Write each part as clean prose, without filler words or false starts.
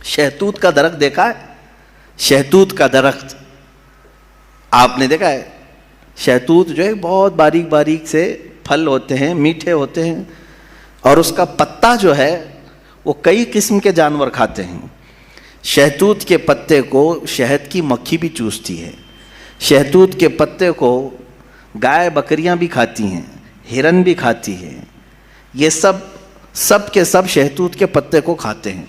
شہتوت کا درخت دیکھا ہے؟ شہتوت کا درخت آپ نے دیکھا ہے؟ شہتوت جو ہے بہت باریک باریک سے پھل ہوتے ہیں، میٹھے ہوتے ہیں، اور اس کا پتا جو ہے وہ کئی قسم کے جانور کھاتے ہیں۔ شہتوت کے پتے کو شہد کی مکھی بھی چوستی ہے، شہتوت کے پتے کو گائے بکریاں بھی کھاتی ہیں، ہرن بھی کھاتی ہے، یہ سب کے سب شہتوت کے پتے کو کھاتے ہیں۔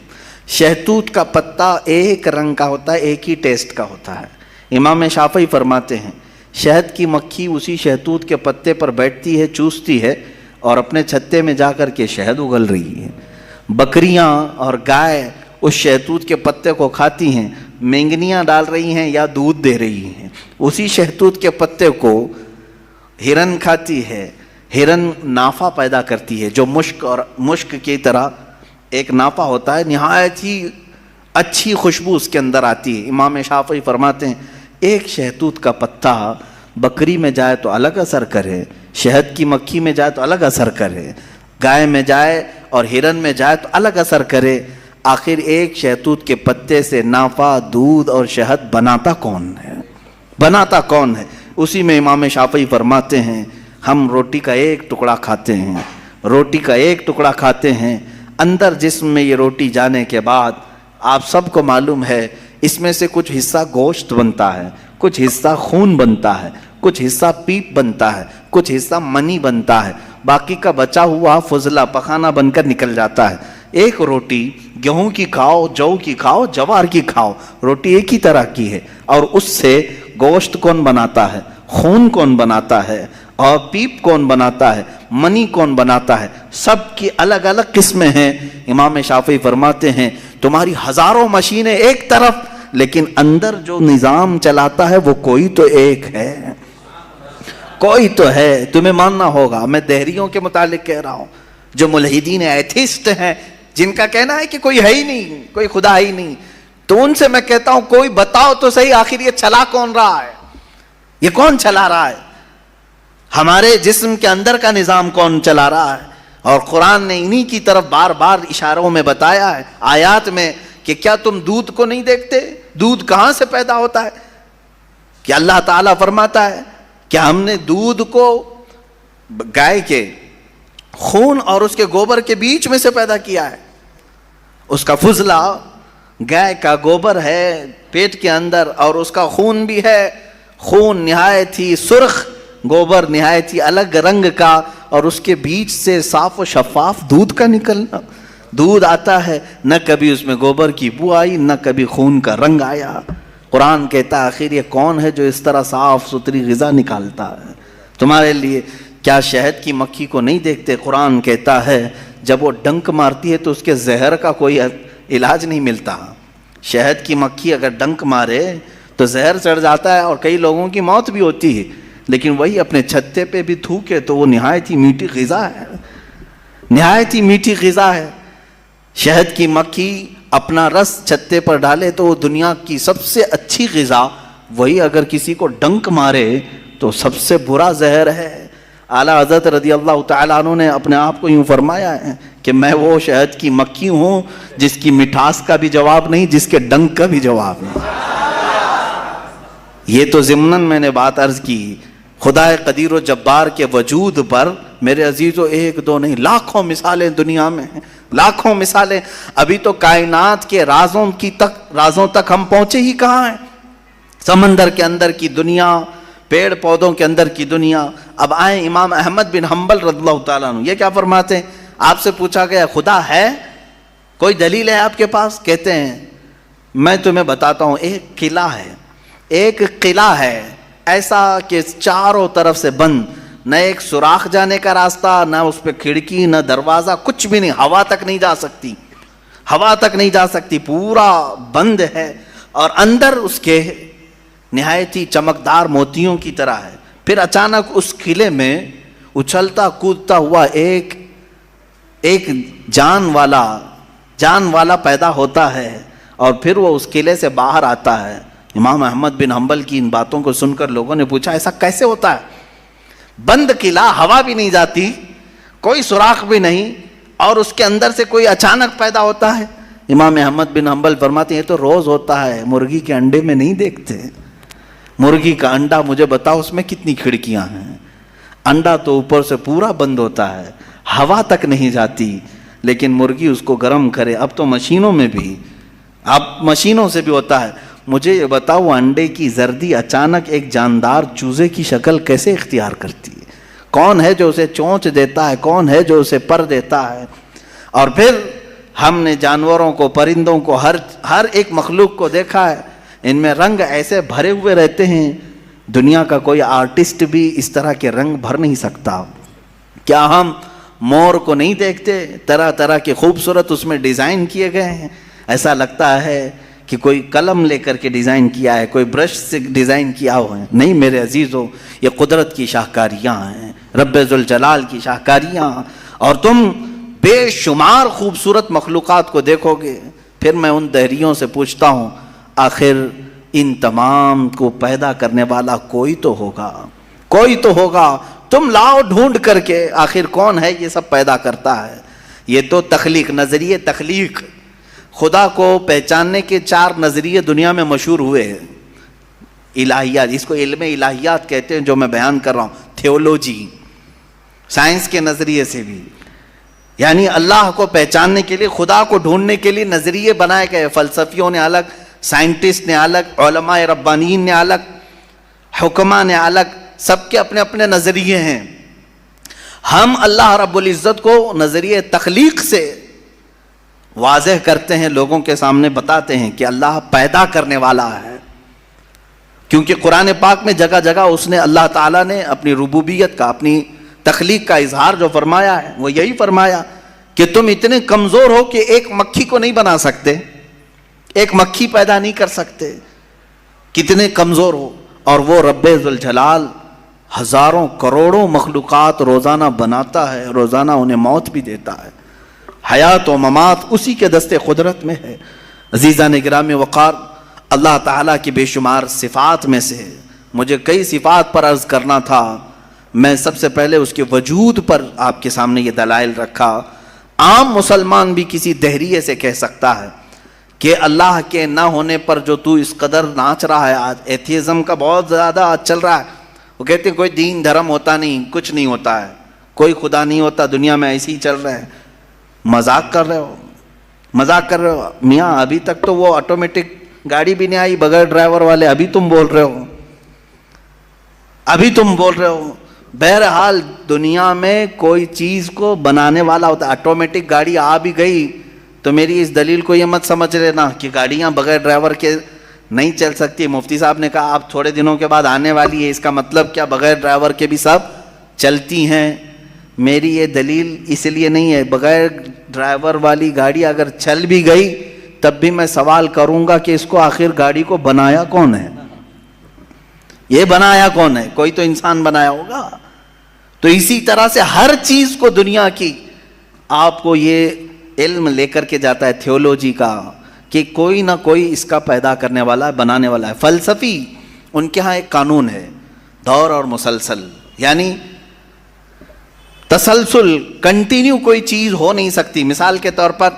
شہتوت کا پتا ایک رنگ کا ہوتا ہے، ایک ہی ٹیسٹ کا ہوتا ہے۔ امام شافعی فرماتے ہیں شہد کی مکھی اسی شہتوت کے پتے پر بیٹھتی ہے، چوستی ہے، اور اپنے چھتے میں جا کر کے شہد اگل رہی ہے۔ بکریاں اور گائے اس شہتوت کے پتے کو کھاتی ہیں، مینگنیاں ڈال رہی ہیں یا دودھ دے رہی ہیں۔ اسی شہتوت کے پتے کو ہرن کھاتی ہے، ہرن نافع پیدا کرتی ہے، جو مشک کی طرح ایک نافع ہوتا ہے، نہایت ہی اچھی خوشبو اس کے اندر آتی ہے۔ امام شافعی فرماتے ہیں ایک شہتوت کا پتا بکری میں جائے تو الگ اثر کرے، شہد کی مکھی میں جائے تو الگ اثر کرے، گائے میں جائے اور ہرن میں جائے تو الگ اثر کرے، آخر ایک شہتوت کے پتے سے نافع، دودھ اور شہد بناتا کون ہے؟ بناتا کون ہے؟ اسی میں امام شافعی فرماتے ہیں ہم روٹی کا ایک ٹکڑا کھاتے ہیں، روٹی کا ایک ٹکڑا کھاتے ہیں، اندر جسم میں یہ روٹی جانے کے بعد آپ سب کو معلوم ہے اس میں سے کچھ حصہ گوشت بنتا ہے، کچھ حصہ خون بنتا ہے، کچھ حصہ پیپ بنتا ہے، کچھ حصہ منی بنتا ہے، باقی کا بچا ہوا فضلہ پخانہ بن کر نکل جاتا ہے۔ ایک روٹی گیہوں کی کھاؤ، جو کی کھاؤ، جوار کی کھاؤ، روٹی ایک ہی طرح کی ہے، اور اس سے گوشت کون بناتا ہے، خون کون بناتا ہے، اور پیپ کون بناتا ہے، منی کون بناتا ہے، سب کی الگ الگ قسمیں ہیں۔ امام شافعی فرماتے ہیں تمہاری ہزاروں مشینیں ایک طرف، لیکن اندر جو نظام چلاتا ہے وہ کوئی تو ایک ہے، کوئی تو ہے، تمہیں ماننا ہوگا۔ میں دہریوں کے متعلق کہہ رہا ہوں، جو ملحدین ایتھیسٹ ہیں، جن کا کہنا ہے کہ کوئی ہے ہی نہیں، کوئی خدا ہی نہیں، تو ان سے میں کہتا ہوں کوئی بتاؤ تو صحیح آخر یہ چلا کون رہا ہے، یہ کون چلا رہا ہے، ہمارے جسم کے اندر کا نظام کون چلا رہا ہے؟ اور قرآن نے انہی کی طرف بار بار اشاروں میں بتایا ہے، آیات میں، کہ کیا تم دودھ کو نہیں دیکھتے؟ دودھ کہاں سے پیدا ہوتا ہے؟ کہ اللہ تعالیٰ فرماتا ہے کہ ہم نے دودھ کو گائے کے خون اور اس کے گوبر کے بیچ میں سے پیدا کیا ہے۔ اس کا فضلہ گائے کا گوبر ہے پیٹ کے اندر، اور اس کا خون بھی ہے، خون نہایت ہی سرخ، گوبر نہایت ہی الگ رنگ کا، اور اس کے بیچ سے صاف و شفاف دودھ کا نکلنا، دودھ آتا ہے، نہ کبھی اس میں گوبر کی بو آئی، نہ کبھی خون کا رنگ آیا۔ قرآن کہتا ہے آخر یہ کون ہے جو اس طرح صاف ستھری غذا نکالتا ہے تمہارے لیے؟ کیا شہد کی مکھی کو نہیں دیکھتے؟ قرآن کہتا ہے جب وہ ڈنک مارتی ہے تو اس کے زہر کا کوئی علاج نہیں ملتا۔ شہد کی مکھی اگر ڈنک مارے تو زہر چڑھ جاتا ہے اور کئی لوگوں کی موت بھی ہوتی ہے، لیکن وہی اپنے چھتے پہ بھی تھوکے تو وہ نہایت ہی میٹھی غذا ہے، نہایت ہی میٹھی غذا ہے۔ شہد کی مکھی اپنا رس چھتے پر ڈالے تو وہ دنیا کی سب سے اچھی غذا، وہی اگر کسی کو ڈنک مارے تو سب سے برا زہر ہے۔ اعلیٰ حضرت رضی اللہ تعالیٰ عنہ نے اپنے آپ کو یوں فرمایا ہے کہ میں وہ شہد کی مکھی ہوں جس کی مٹھاس کا بھی جواب نہیں، جس کے ڈنک کا بھی جواب نہیں۔ یہ تو ضمناً میں نے بات عرض کی، خدا قدیر و جبار کے وجود پر میرے عزیزو ایک دو نہیں، لاکھوں مثالیں دنیا میں ہیں، لاکھوں مثالیں۔ ابھی تو کائنات کے رازوں تک ہم پہنچے ہی کہاں ہیں؟ سمندر کے اندر کی دنیا، پیڑ پودوں کے اندر کی دنیا۔ اب آئیں امام احمد بن حنبل رضی اللہ تعالیٰ عنہ، یہ کیا فرماتے ہیں؟ آپ سے پوچھا گیا خدا ہے؟ کوئی دلیل ہے آپ کے پاس؟ کہتے ہیں میں تمہیں بتاتا ہوں، ایک قلعہ ہے، ایک قلعہ ہے ایسا کہ چاروں طرف سے بند، نہ ایک سوراخ جانے کا راستہ، نہ اس پہ کھڑکی، نہ دروازہ، کچھ بھی نہیں، ہوا تک نہیں جا سکتی، ہوا تک نہیں جا سکتی، پورا بند ہے، اور اندر اس کے نہایت ہی چمکدار موتیوں کی طرح ہے۔ پھر اچانک اس قلعے میں اچھلتا کودتا ہوا ایک جان والا پیدا ہوتا ہے، اور پھر وہ اس قلعے سے باہر آتا ہے۔ امام احمد بن حنبل کی ان باتوں کو سن کر لوگوں نے پوچھا ایسا کیسے ہوتا ہے؟ بند قلعہ، ہوا بھی نہیں جاتی، کوئی سوراخ بھی نہیں، اور اس کے اندر سے کوئی اچانک پیدا ہوتا ہے۔ امام احمد بن حنبل فرماتے ہیں یہ تو روز ہوتا ہے، مرغی کے انڈے میں نہیں دیکھتے. مرغی کا انڈا مجھے بتاؤ اس میں کتنی کھڑکیاں ہیں. انڈا تو اوپر سے پورا بند ہوتا ہے، ہوا تک نہیں جاتی، لیکن مرغی اس کو گرم کرے. اب تو مشینوں میں بھی، اب مشینوں سے بھی ہوتا ہے. مجھے یہ بتاؤ انڈے کی زردی اچانک ایک جاندار چوزے کی شکل کیسے اختیار کرتی ہے؟ کون ہے جو اسے چونچ دیتا ہے؟ کون ہے جو اسے پر دیتا ہے؟ اور پھر ہم نے جانوروں کو، پرندوں کو، ہر ایک مخلوق کو دیکھا ہے، ان میں رنگ ایسے بھرے ہوئے رہتے ہیں، دنیا کا کوئی آرٹسٹ بھی اس طرح کے رنگ بھر نہیں سکتا. کیا ہم مور کو نہیں دیکھتے؟ طرح طرح کے خوبصورت اس میں ڈیزائن کیے گئے ہیں. ایسا لگتا ہے کہ کوئی قلم لے کر کے ڈیزائن کیا ہے، کوئی برش سے ڈیزائن کیا ہوا ہے. نہیں میرے عزیزو، یہ قدرت کی شاہکاریاں ہیں، رب ذوالجلال کی شاہکاریاں. اور تم بے شمار خوبصورت مخلوقات کو دیکھو گے. پھر میں ان دہریوں سے پوچھتا ہوں، آخر ان تمام کو پیدا کرنے والا کوئی تو ہوگا، کوئی تو ہوگا. تم لاؤ ڈھونڈ کر کے، آخر کون ہے یہ سب پیدا کرتا ہے؟ یہ تو تخلیق، نظریے تخلیق. خدا کو پہچاننے کے 4 نظریے دنیا میں مشہور ہوئے ہیں. الہیات، اس کو علم الہیات کہتے ہیں جو میں بیان کر رہا ہوں. تھیولوجی، سائنس کے نظریے سے بھی، یعنی اللہ کو پہچاننے کے لیے، خدا کو ڈھونڈنے کے لیے نظریے بنائے گئے. فلسفیوں نے الگ، سائنٹسٹ نے الگ، علماء ربانیین نے الگ، حکماء نے الگ، سب کے اپنے اپنے نظریے ہیں. ہم اللہ رب العزت کو نظریے تخلیق سے واضح کرتے ہیں، لوگوں کے سامنے بتاتے ہیں کہ اللہ پیدا کرنے والا ہے. کیونکہ قرآن پاک میں جگہ جگہ اس نے، اللہ تعالیٰ نے اپنی ربوبیت کا، اپنی تخلیق کا اظہار جو فرمایا ہے وہ یہی فرمایا کہ تم اتنے کمزور ہو کہ ایک مکھی کو نہیں بنا سکتے، ایک مکھی پیدا نہیں کر سکتے، کتنے کمزور ہو. اور وہ رب ذوالجلال ہزاروں کروڑوں مخلوقات روزانہ بناتا ہے، روزانہ انہیں موت بھی دیتا ہے. حیات و ممات اسی کے دستے قدرت میں ہے. عزیزان گرامی وقار، اللہ تعالیٰ کی بے شمار صفات میں سے مجھے کئی صفات پر عرض کرنا تھا. میں سب سے پہلے اس کے وجود پر آپ کے سامنے یہ دلائل رکھا. عام مسلمان بھی کسی دہریے سے کہہ سکتا ہے کہ اللہ کے نہ ہونے پر جو تو اس قدر ناچ رہا ہے. آج ایتھیزم کا بہت زیادہ آج چل رہا ہے. وہ کہتے ہیں کوئی دین دھرم ہوتا نہیں، کچھ نہیں ہوتا ہے، کوئی خدا نہیں ہوتا، دنیا میں ایسے ہی چل رہے ہیں. مذاق کر رہے ہو، مذاق کر رہے ہو میاں. ابھی تک تو وہ آٹومیٹک گاڑی بھی نہیں آئی بغیر ڈرائیور والے، ابھی تم بول رہے ہو، ابھی تم بول رہے ہو. بہرحال دنیا میں کوئی چیز کو بنانے والا ہوتا. آٹومیٹک گاڑی آ بھی گئی تو میری اس دلیل کو یہ مت سمجھ لینا کہ گاڑیاں بغیر ڈرائیور کے نہیں چل سکتی. مفتی صاحب نے کہا آپ تھوڑے دنوں کے بعد آنے والی ہے، اس کا مطلب کیا بغیر ڈرائیور کے بھی سب چلتی ہیں؟ میری یہ دلیل اس لیے نہیں ہے. بغیر ڈرائیور والی گاڑی اگر چل بھی گئی تب بھی میں سوال کروں گا کہ اس کو آخر گاڑی کو بنایا کون ہے؟ یہ بنایا کون ہے؟ کوئی تو انسان بنایا ہوگا. تو اسی طرح سے ہر چیز کو دنیا کی آپ کو یہ علم لے کر کے جاتا ہے تھیولوجی کا کہ کوئی نہ کوئی اس کا پیدا کرنے والا ہے، بنانے والا ہے. فلسفی ان کے ہاں ایک قانون ہے، دور اور مسلسل، یعنی تسلسل، کنٹینیو کوئی چیز ہو نہیں سکتی. مثال کے طور پر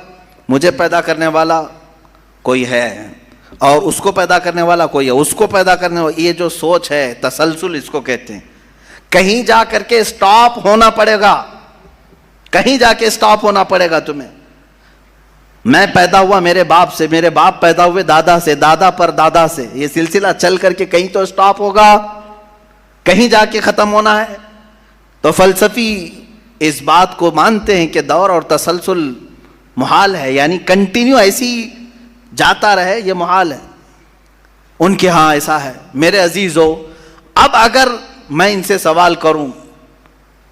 مجھے پیدا کرنے والا کوئی ہے اور اس کو پیدا کرنے والا کوئی ہے، اس کو پیدا کرنے والا، یہ جو سوچ ہے تسلسل اس کو کہتے ہیں. کہیں جا کر کے سٹاپ ہونا پڑے گا، کہیں جا کے سٹاپ ہونا پڑے گا تمہیں. میں پیدا ہوا میرے باپ سے، میرے باپ پیدا ہوئے دادا سے، دادا پر دادا سے، یہ سلسلہ چل کر کے کہیں تو سٹاپ ہوگا، کہیں جا کے ختم ہونا ہے. تو فلسفی اس بات کو مانتے ہیں کہ دور اور تسلسل محال ہے، یعنی کنٹینیو ایسی جاتا رہے یہ محال ہے. ان کے ہاں ایسا ہے. میرے عزیزو، اب اگر میں ان سے سوال کروں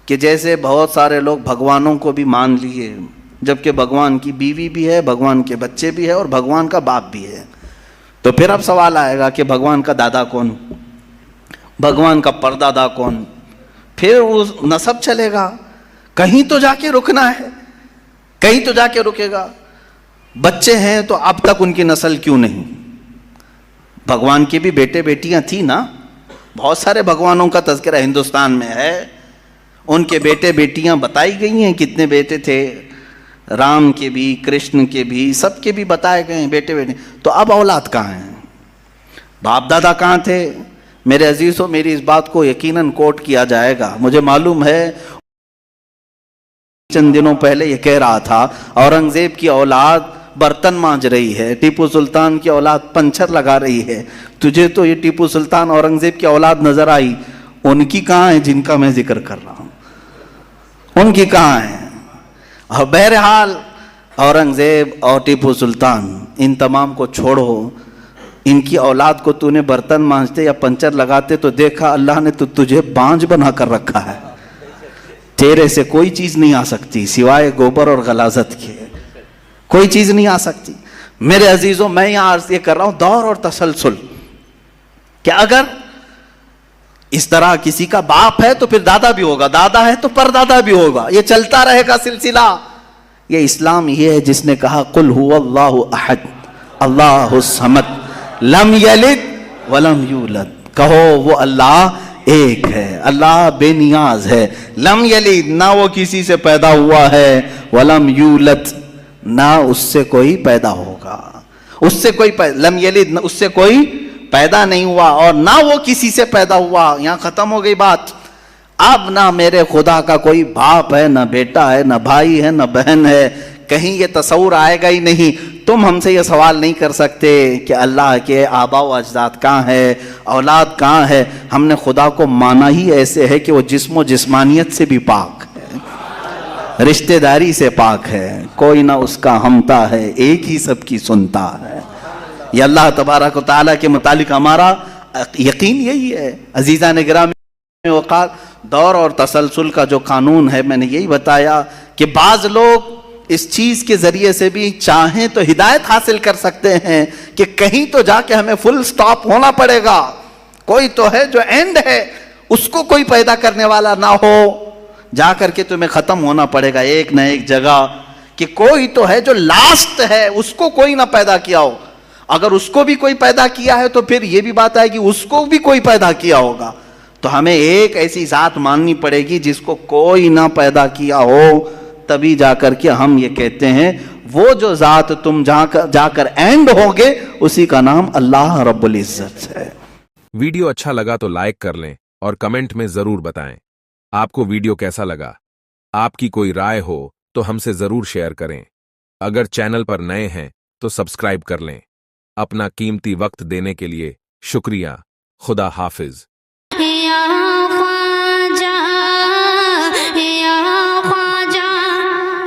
کہ جیسے بہت سارے لوگ بھگوانوں کو بھی مان لیے، جبکہ بھگوان کی بیوی بھی ہے، بھگوان کے بچے بھی ہے اور بھگوان کا باپ بھی ہے، تو پھر اب سوال آئے گا کہ بھگوان کا دادا کون، بھگوان کا پردادا کون؟ پھر وہ نسب چلے گا. کہیں تو جا کے رکنا ہے، کہیں تو جا کے رکے گا. بچے ہیں تو اب تک ان کی نسل کیوں نہیں؟ بھگوان کی بھی بیٹے بیٹیاں تھیں نا، بہت سارے بھگوانوں کا تذکرہ ہندوستان میں ہے، ان کے بیٹے بیٹیاں بتائی گئی ہیں کتنے بیٹے تھے. رام کے بھی، کرشن کے بھی، سب کے بھی بتائے گئے ہیں بیٹے بیٹے. تو اب اولاد کہاں ہیں؟ باپ دادا کہاں تھے؟ میرے عزیزوں، میری اس بات کو یقیناً کوٹ کیا جائے گا. مجھے معلوم ہے چند دنوں پہلے یہ کہہ رہا تھا اورنگزیب کی اولاد برتن مانج رہی ہے، ٹیپو سلطان کی اولاد پنچر لگا رہی ہے. تجھے تو یہ ٹیپو سلطان اورنگزیب کی اولاد نظر آئی، ان کی کہاں ہے جن کا میں ذکر کر رہا ہوں؟ ان کی کہاں ہے؟ اور بہرحال اورنگزیب اور ٹیپو سلطان ان تمام کو چھوڑو، ان کی اولاد کو تو نے برتن مانجتے یا پنچر لگاتے تو دیکھا اللہ نے تو تجھے بانج بنا کر رکھا ہے. تیرے سے کوئی چیز نہیں آ سکتی سوائے گوبر اور غلاظت کے، کوئی چیز نہیں آ سکتی. میرے عزیزوں، میں یہاں عرض یہ کر رہا ہوں دور اور تسلسل، کہ اگر اس طرح کسی کا باپ ہے تو پھر دادا بھی ہوگا، دادا ہے تو پردادا بھی ہوگا، یہ چلتا رہے گا سلسلہ. یہ اسلام یہ ہے جس نے کہا قل هو اللہ احد اللہ الصمد لم یلد ولم یولد. کہو وہ اللہ ایک ہے، اللہ بے نیاز ہے. لم یلد، نہ وہ کسی سے پیدا ہوا ہے، ولم یولد، نہ اس سے کوئی پیدا ہوگا. اس سے کوئی لم یلد، نہ اس سے کوئی پیدا نہیں ہوا اور نہ وہ کسی سے پیدا ہوا. یہاں ختم ہو گئی بات. اب نہ میرے خدا کا کوئی باپ ہے، نہ بیٹا ہے، نہ بھائی ہے، نہ بہن ہے. کہیں یہ تصور آئے گا ہی نہیں. تم ہم سے یہ سوال نہیں کر سکتے کہ اللہ کے آبا و اجداد کہاں ہے، اولاد کہاں ہے. ہم نے خدا کو مانا ہی ایسے ہے کہ وہ جسم و جسمانیت سے بھی پاک ہے، رشتہ داری سے پاک ہے، کوئی نہ اس کا ہمتا ہے، ایک ہی سب کی سنتا ہے. یہ اللہ تبارک و تعالیٰ کے متعلق ہمارا یقین یہی ہے. عزیزان گرامی وقار، دور اور تسلسل کا جو قانون ہے میں نے یہی بتایا کہ بعض لوگ اس چیز کے ذریعے سے بھی چاہیں تو ہدایت حاصل کر سکتے ہیں کہ کہیں تو جا کے ہمیں فل سٹاپ ہونا پڑے گا. کوئی تو ہے جو اینڈ ہے، اس کو کوئی پیدا کرنے والا نہ ہو، جا کر کے تمہیں ختم ہونا پڑے گا ایک نہ ایک جگہ. کہ کوئی تو ہے جو لاسٹ ہے، اس کو کوئی نہ پیدا کیا ہو. اگر اس کو بھی کوئی پیدا کیا ہے تو پھر یہ بھی بات ہے کہ اس کو بھی کوئی پیدا کیا ہوگا. تو ہمیں ایک ایسی ذات ماننی پڑے گی جس کو کوئی نہ پیدا کیا ہو، تبھی جا کر کے ہم یہ کہتے ہیں وہ جو ذات تم جا کر اینڈ ہوگے اسی کا نام اللہ رب العزت ہے. ویڈیو اچھا لگا تو لائک کر لیں اور کمنٹ میں ضرور بتائیں آپ کو ویڈیو کیسا لگا. آپ کی کوئی رائے ہو تو ہم سے ضرور شیئر کریں. اگر چینل پر نئے ہیں تو سبسکرائب کر لیں. اپنا قیمتی وقت دینے کے لیے شکریہ. خدا حافظ.